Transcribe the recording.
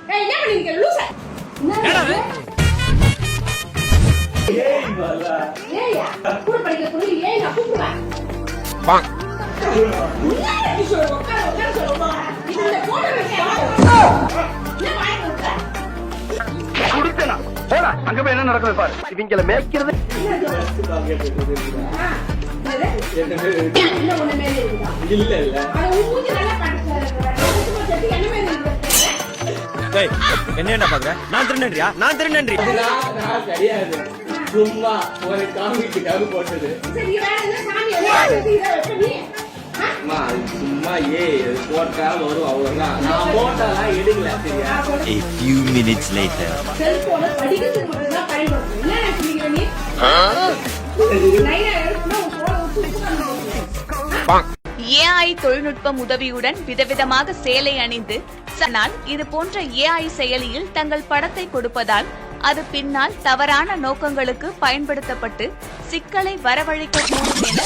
ஏய் என்ன பண்ணிருக்க லூசா ஏய் பாலா ஏய்யா கூட படிக்க சொல்லி ஏய் நான் கூப்பிடுவேன் பாங் நீ சொல்ற உட்கார சொல்லுமா இந்த போன வைக்க என்ன வாய் கொடுத்த குடுத்தனா போடா அங்க போய் என்ன நடக்குது பாரு இவங்கள மேய்க்கிறது இல்ல ஒண்ணு மேல இருக்குதா இல்ல இல்ல அது ஊஞ்சி நல்லா படிச்சு என்ன மேல இருக்கு டேய் என்ன பாக்குற நான் திருநன்றி நான் கிடையாது சும்மா ஒரு காமிக்குக்காக போட்டது சரி வேற என்ன சாமி எல்லாம் இத வெச்சு நீ அம்மா சும்மா போட்டா வரும் அவ்வளவுதான் நான் போட்டாலாம் எடுக்கல சரியா A few minutes later செல்போனை படிக்கிறதுக்கு மட்டும் தான் பயன்படுத்தும் என்ன நினைக்கிறீங்க நீ நைனா எடுத்துனா உன் போனை விட்டு பாங் AI தொழில்நுட்பம் உதவியுடன் விதவிதமாக சேலை அணிந்து ஆனால் இது போன்ற AI செயலியில் தங்கள் படத்தை கொடுப்பதால் அது பின்னால் தவறான நோக்கங்களுக்கு பயன்படுத்தப்பட்டு சிக்கலை வரவழைக்கக்கூடும் என